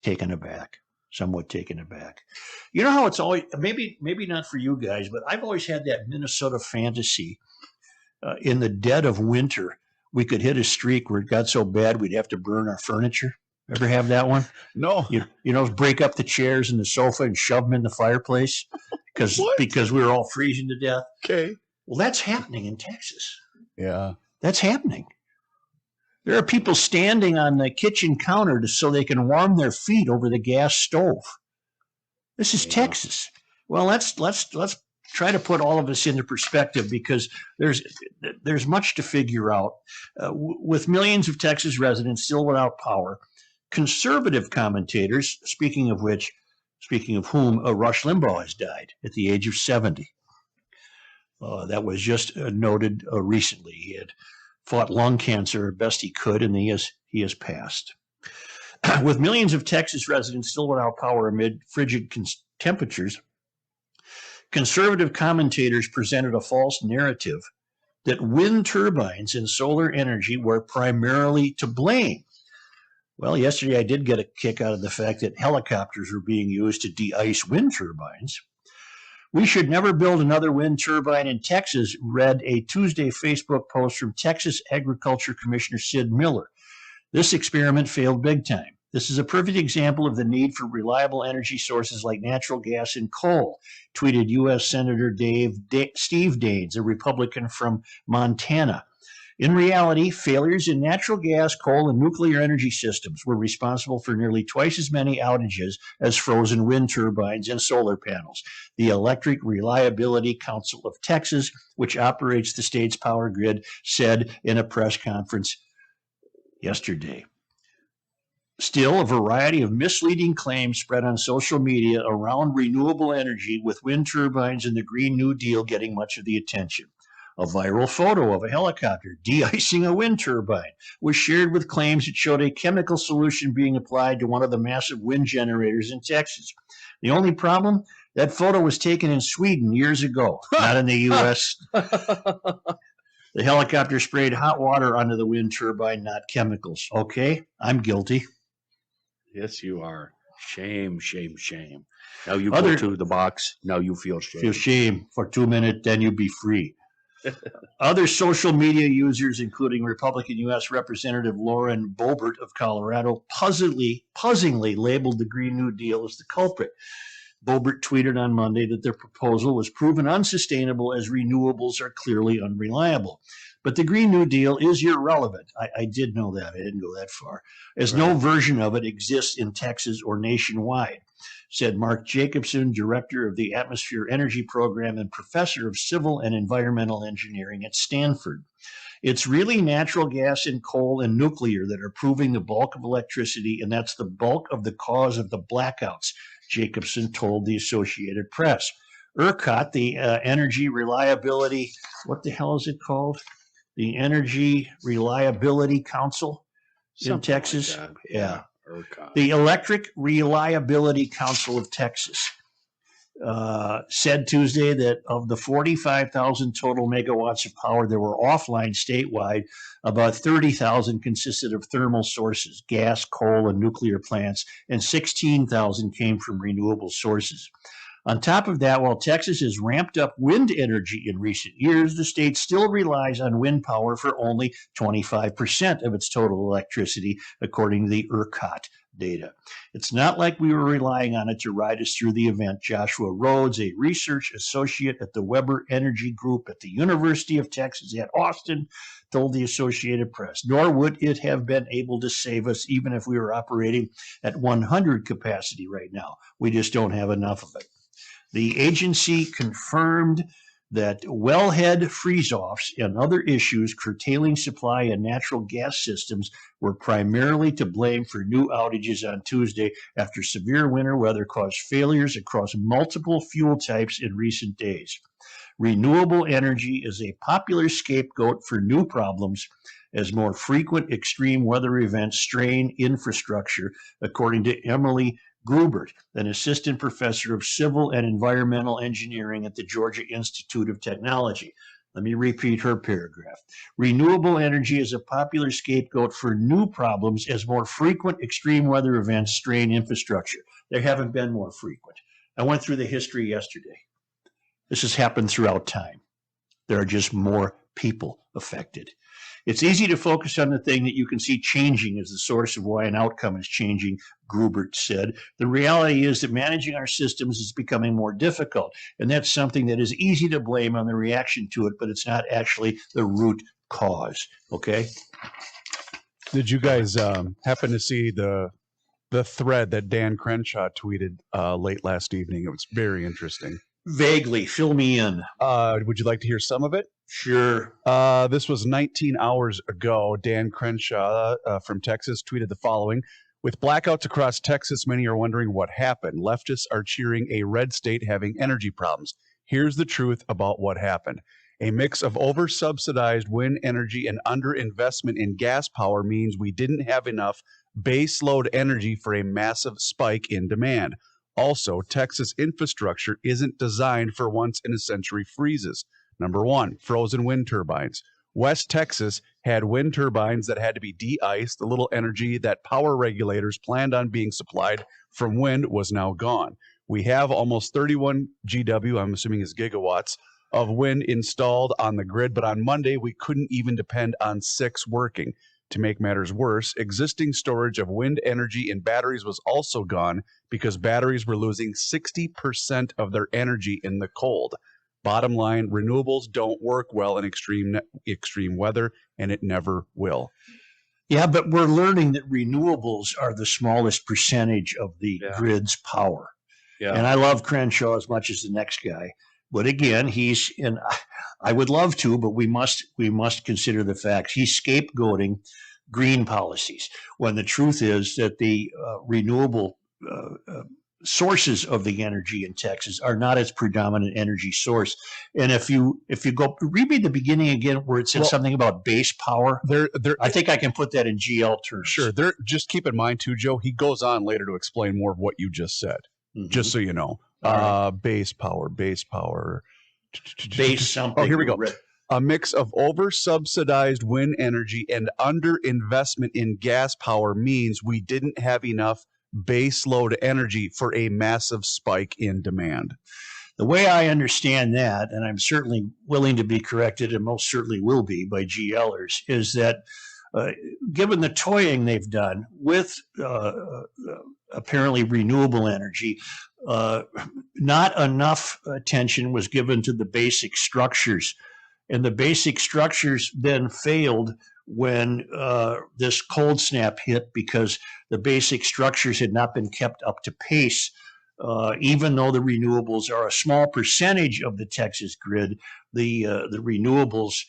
taken aback, somewhat taken aback. You know how it's always, maybe not for you guys, but I've always had that Minnesota fantasy. In the dead of winter, we could hit a streak where it got so bad we'd have to burn our furniture. Ever have that one? No. You know, break up the chairs and the sofa and shove them in the fireplace because we were all freezing to death. Okay. Well, that's happening in Texas. Yeah. That's happening. There are people standing on the kitchen counter so they can warm their feet over the gas stove. This is Texas. Well, let's try to put all of this into perspective, because there's much to figure out. With millions of Texas residents still without power, conservative commentators, speaking of whom, Rush Limbaugh has died at the age of 70. That was just noted recently. He had fought lung cancer best he could, and he has passed. With millions of Texas residents still without power amid frigid temperatures, conservative commentators presented a false narrative that wind turbines and solar energy were primarily to blame. Well, yesterday I did get a kick out of the fact that helicopters were being used to de-ice wind turbines. We should never build another wind turbine in Texas, read a Tuesday Facebook post from Texas Agriculture Commissioner Sid Miller. This experiment failed big time. This is a perfect example of the need for reliable energy sources like natural gas and coal, tweeted U.S. Senator Steve Daines, a Republican from Montana. In reality, failures in natural gas, coal, and nuclear energy systems were responsible for nearly twice as many outages as frozen wind turbines and solar panels. The Electric Reliability Council of Texas, which operates the state's power grid, said in a press conference yesterday. Still, a variety of misleading claims spread on social media around renewable energy, with wind turbines and the Green New Deal getting much of the attention. A viral photo of a helicopter de-icing a wind turbine was shared with claims it showed a chemical solution being applied to one of the massive wind generators in Texas. The only problem? That photo was taken in Sweden years ago, not in the U.S. The helicopter sprayed hot water onto the wind turbine, not chemicals. Okay, I'm guilty. Yes, you are. Shame, shame, shame. Now you go to the box. Now you feel shame. Feel shame for 2 minutes, then you be free. Other social media users, including Republican U.S. Representative Lauren Boebert of Colorado, puzzlingly labeled the Green New Deal as the culprit. Boebert tweeted on Monday that their proposal was proven unsustainable as renewables are clearly unreliable. But the Green New Deal is irrelevant. I did know that. I didn't go that far. As no version of it exists in Texas or nationwide, said Mark Jacobson, director of the Atmosphere Energy Program and professor of civil and environmental engineering at Stanford. It's really natural gas and coal and nuclear that are proving the bulk of electricity, and that's the bulk of the cause of the blackouts, Jacobson told the Associated Press. ERCOT, the Energy Reliability, what the hell is it called? The Energy Reliability Council in Texas. Like yeah. ERCOT. The Electric Reliability Council of Texas said Tuesday that of the 45,000 total megawatts of power that were offline statewide, about 30,000 consisted of thermal sources, gas, coal, and nuclear plants, and 16,000 came from renewable sources. On top of that, while Texas has ramped up wind energy in recent years, the state still relies on wind power for only 25% of its total electricity, according to the ERCOT data. It's not like we were relying on it to ride us through the event, Joshua Rhodes, a research associate at the Weber Energy Group at the University of Texas at Austin, told the Associated Press. Nor would it have been able to save us even if we were operating at 100 capacity right now. We just don't have enough of it. The agency confirmed that wellhead freeze-offs and other issues curtailing supply and natural gas systems were primarily to blame for new outages on Tuesday after severe winter weather caused failures across multiple fuel types in recent days. Renewable energy is a popular scapegoat for new problems as more frequent extreme weather events strain infrastructure, according to Emily Grubert, an assistant professor of civil and environmental engineering at the Georgia Institute of Technology. Let me repeat her paragraph. Renewable energy is a popular scapegoat for new problems as more frequent extreme weather events strain infrastructure. There haven't been more frequent. I went through the history yesterday. This has happened throughout time. There are just more people affected. It's easy to focus on the thing that you can see changing as the source of why an outcome is changing, Grubert said. The reality is that managing our systems is becoming more difficult, and that's something that is easy to blame on the reaction to it, but it's not actually the root cause, okay? Did you guys happen to see the thread that Dan Crenshaw tweeted late last evening? It was very interesting. Vaguely, fill me in. Would you like to hear some of it? Sure. This was 19 hours ago. Dan Crenshaw from Texas tweeted the following. With blackouts across Texas, many are wondering what happened. Leftists are cheering a red state having energy problems. Here's the truth about what happened. A mix of over-subsidized wind energy and underinvestment in gas power means we didn't have enough base load energy for a massive spike in demand. Also, Texas infrastructure isn't designed for once-in-a-century freezes. Number one, frozen wind turbines. West Texas had wind turbines that had to be de-iced. The little energy that power regulators planned on being supplied from wind was now gone. We have almost 31 GW, I'm assuming is gigawatts, of wind installed on the grid, but on Monday we couldn't even depend on 6 working. To make matters worse, existing storage of wind energy in batteries was also gone because batteries were losing 60% of their energy in the cold. Bottom line, renewables don't work well in extreme weather, and it never will. Yeah, but we're learning that renewables are the smallest percentage of the grid's power. Yeah. And I love Crenshaw as much as the next guy. But again, I would love to, but we must consider the facts. He's scapegoating green policies when the truth is that the renewable sources of the energy in Texas are not its predominant energy source. And if you go read me the beginning again where it said something about base power, I think I can put that in GL terms. Sure. Just keep in mind too, Joe, he goes on later to explain more of what you just said. Mm-hmm. Just so you know. Right. Base power. Base something. Oh, here we go. A mix of over-subsidized wind energy and under-investment in gas power means we didn't have enough base load energy for a massive spike in demand. The way I understand that, and I'm certainly willing to be corrected and most certainly will be by GLers, is that given the toying they've done with apparently renewable energy, not enough attention was given to the basic structures. And the basic structures then failed when this cold snap hit because the basic structures had not been kept up to pace. Even though the renewables are a small percentage of the Texas grid, the renewables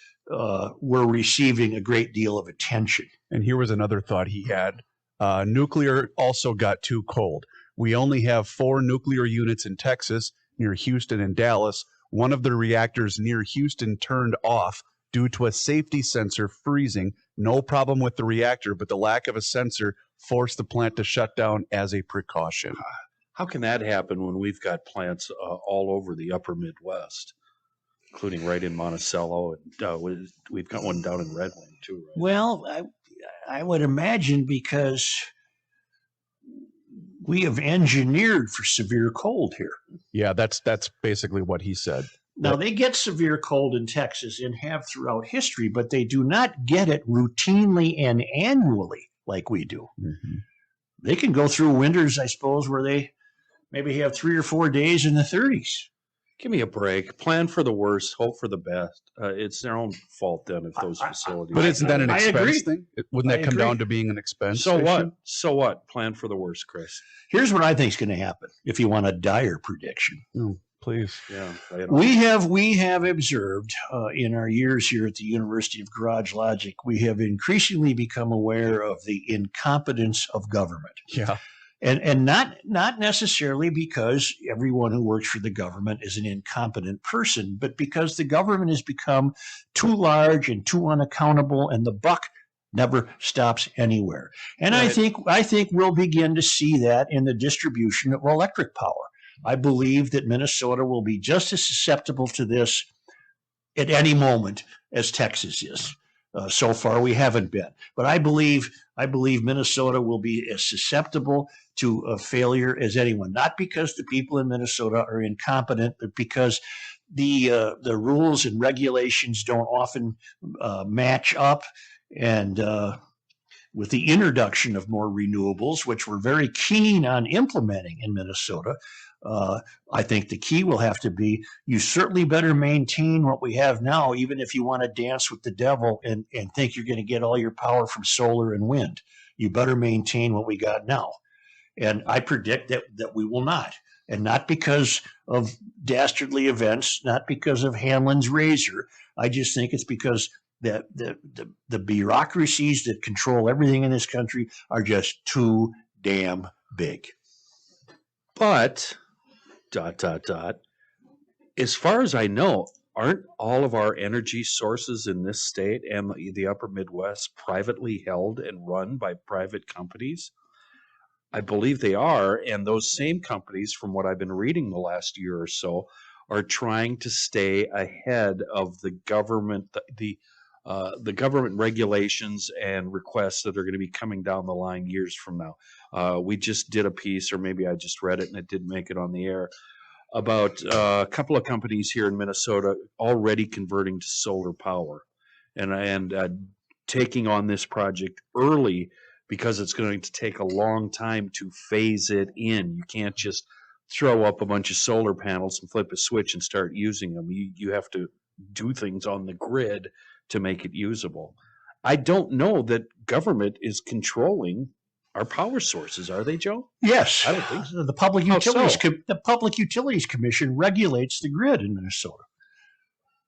were receiving a great deal of attention. And here was another thought he had. Nuclear also got too cold. We only have 4 nuclear units in Texas, near Houston and Dallas. One of the reactors near Houston turned off due to a safety sensor freezing. No problem with the reactor, but the lack of a sensor forced the plant to shut down as a precaution. How can that happen when we've got plants all over the upper Midwest, including right in Monticello? And we've got one down in Red Wing, too, right? Well, I would imagine because we have engineered for severe cold here. Yeah, that's basically what he said. Now, they get severe cold in Texas and have throughout history, but they do not get it routinely and annually like we do. Mm-hmm. They can go through winters, I suppose, where they maybe have 3 or 4 days in the 30s. Give me a break. Plan for the worst, hope for the best. It's their own fault then if those facilities. But isn't that an expense thing? Wouldn't that come down to being an expense? So what? So what? Plan for the worst, Chris. Here's what I think is going to happen. If you want a dire prediction, please. Yeah. We have observed in our years here at the University of Garage Logic, we have increasingly become aware of the incompetence of government. Yeah. And not necessarily because everyone who works for the government is an incompetent person, but because the government has become too large and too unaccountable, and the buck never stops anywhere. And right. I think we'll begin to see that in the distribution of electric power. I believe that Minnesota will be just as susceptible to this at any moment as Texas is. So far, we haven't been, but I believe Minnesota will be as susceptible to a failure as anyone. Not because the people in Minnesota are incompetent, but because the rules and regulations don't often match up, and with the introduction of more renewables, which we're very keen on implementing in Minnesota, I think the key will have to be you certainly better maintain what we have now, even if you want to dance with the devil and think you're going to get all your power from solar and wind. You better maintain what we got now. And I predict that we will not. And not because of dastardly events, not because of Hanlon's razor. I just think it's because the bureaucracies that control everything in this country are just too damn big. But as far as I know, aren't all of our energy sources in this state and the upper Midwest privately held and run by private companies? I believe they are, and those same companies, from what I've been reading the last year or so, are trying to stay ahead of the government, the government regulations and requests that are going to be coming down the line years from now. We just did a piece, or maybe I just read it and it didn't make it on the air, about a couple of companies here in Minnesota already converting to solar power and taking on this project early, because it's going to take a long time to phase it in. You can't just throw up a bunch of solar panels and flip a switch and start using them. You have to do things on the grid to make it usable. I don't know that government is controlling our power sources, are they, Joe? Yes, I don't think so. The Public How Utilities so? the Public Utilities Commission regulates the grid in Minnesota.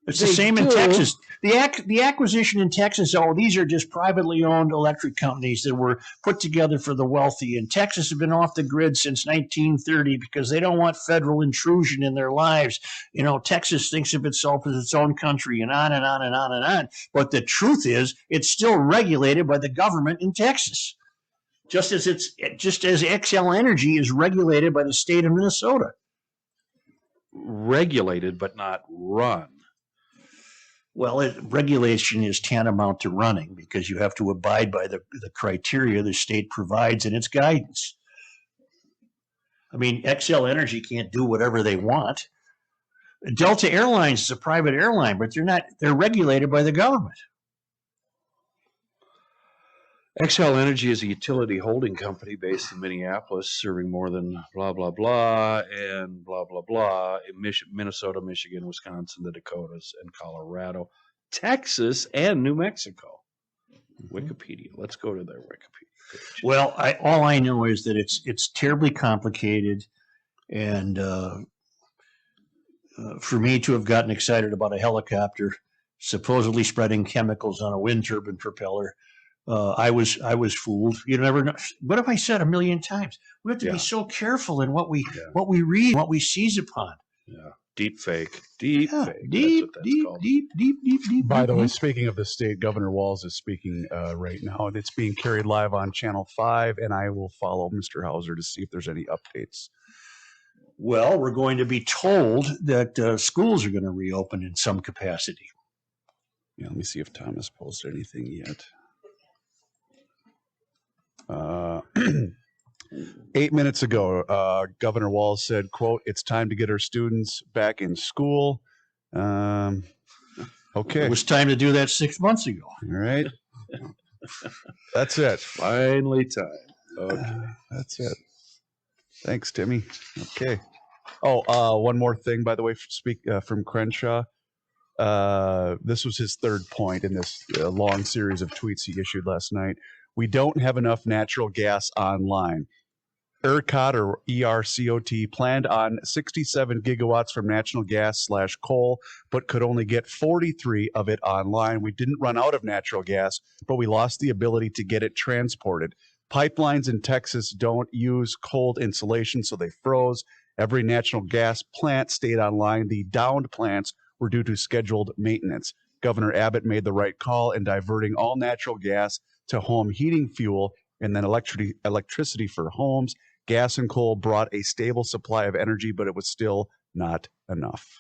It's the They same in do. Texas. The acquisition in Texas, these are just privately owned electric companies that were put together for the wealthy. And Texas has been off the grid since 1930 because they don't want federal intrusion in their lives. You know, Texas thinks of itself as its own country, and on and on and on and on. But the truth is, it's still regulated by the government in Texas, just as Xcel Energy is regulated by the state of Minnesota. Regulated but not run. Well, regulation is tantamount to running because you have to abide by the criteria the state provides in its guidance. I mean, Xcel Energy can't do whatever they want. Delta Airlines is a private airline, but they're regulated by the government. Xcel Energy is a utility holding company based in Minneapolis, serving more than blah, blah, blah, and blah, blah, blah, in Minnesota, Michigan, Wisconsin, the Dakotas, and Colorado, Texas, and New Mexico. Wikipedia. Let's go to their Wikipedia page. Well, all I know is that it's terribly complicated, and for me to have gotten excited about a helicopter supposedly spreading chemicals on a wind turbine propeller, I was fooled. You never know. What have I said a million times? We have to be so careful in what we read, what we seize upon. Yeah, deep fake. Deep. By the way, speaking of the state, Governor Walz is speaking right now, and it's being carried live on Channel 5, and I will follow Mr. Hauser to see if there's any updates. Well, we're going to be told that schools are going to reopen in some capacity. Yeah, let me see if Thomas posted anything yet. 8 minutes ago, Governor Walz said, quote, "It's time to get our students back in school." Okay. It was time to do that 6 months ago. All right. That's it. Finally time. Okay. That's it. Thanks, Timmy. Okay. Oh, one more thing, by the way, from Crenshaw. This was his third point in this long series of tweets he issued last night. We don't have enough natural gas online. ERCOT, or ERCOT, planned on 67 gigawatts from natural gas/coal, but could only get 43 of it online. We didn't run out of natural gas, but we lost the ability to get it transported. Pipelines in Texas don't use cold insulation, so they froze. Every natural gas plant stayed online. The downed plants were due to scheduled maintenance. Governor Abbott made the right call in diverting all natural gas to home heating fuel and then electricity for homes. Gas and coal brought a stable supply of energy, but it was still not enough.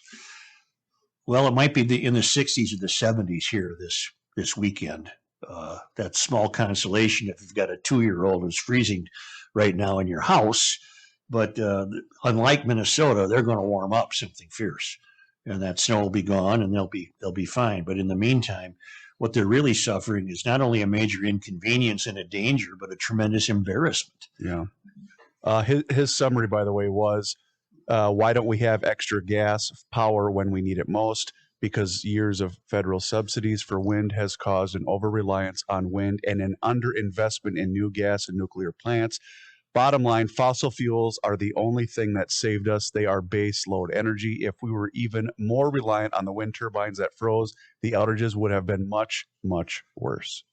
Well, it might be in the 60s or the 70s here this weekend. That's small consolation if you've got a 2-year-old who's freezing right now in your house. But unlike Minnesota, they're going to warm up something fierce, and that snow will be gone, and they'll be fine. But in the meantime, what they're really suffering is not only a major inconvenience and a danger, but a tremendous embarrassment. Yeah. His summary, by the way, was why don't we have extra gas power when we need it most? Because years of federal subsidies for wind has caused an over-reliance on wind and an underinvestment in new gas and nuclear plants. Bottom line, fossil fuels are the only thing that saved us. They are base load energy. If we were even more reliant on the wind turbines that froze, the outages would have been much, much worse.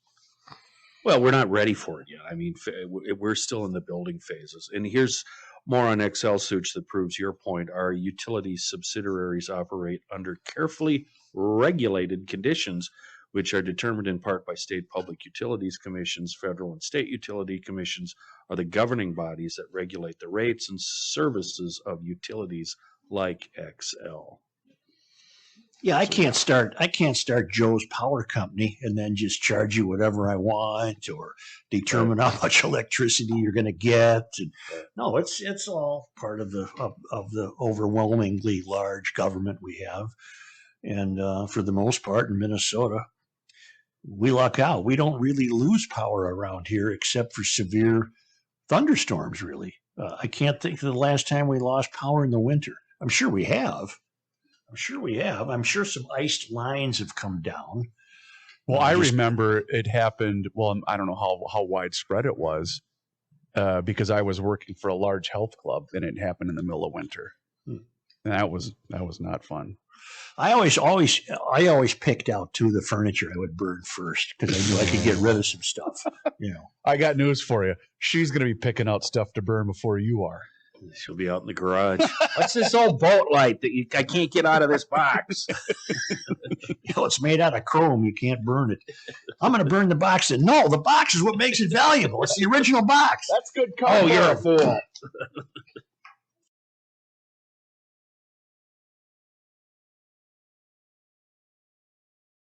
Well, we're not ready for it yet. I mean, we're still in the building phases. And here's more on Excel Such that proves your point. Our utility subsidiaries operate under carefully regulated conditions, which are determined in part by state public utilities commissions. Federal and state utility commissions are the governing bodies that regulate the rates and services of utilities like XL. Yeah, I can't start Joe's Power Company and then just charge you whatever I want or determine how much electricity you're going to get. And, no, it's all part of the overwhelmingly large government we have. And for the most part, in Minnesota, we luck out. We don't really lose power around here except for severe thunderstorms, really. I can't think of the last time we lost power in the winter. I'm sure we have. I'm sure some iced lines have come down. Well, I remember it happened. Well, I don't know how widespread it was because I was working for a large health club and it happened in the middle of winter. And that was not fun. I always picked out the furniture I would burn first because I knew I could get rid of some stuff. I got news for you. She's going to be picking out stuff to burn before you are. She'll be out in the garage. What's this old boat light that I can't get out of this box? It's made out of chrome. You can't burn it. I'm going to burn the box. No, the box is what makes it valuable. It's the original box. That's good cover. Oh, you're a fool.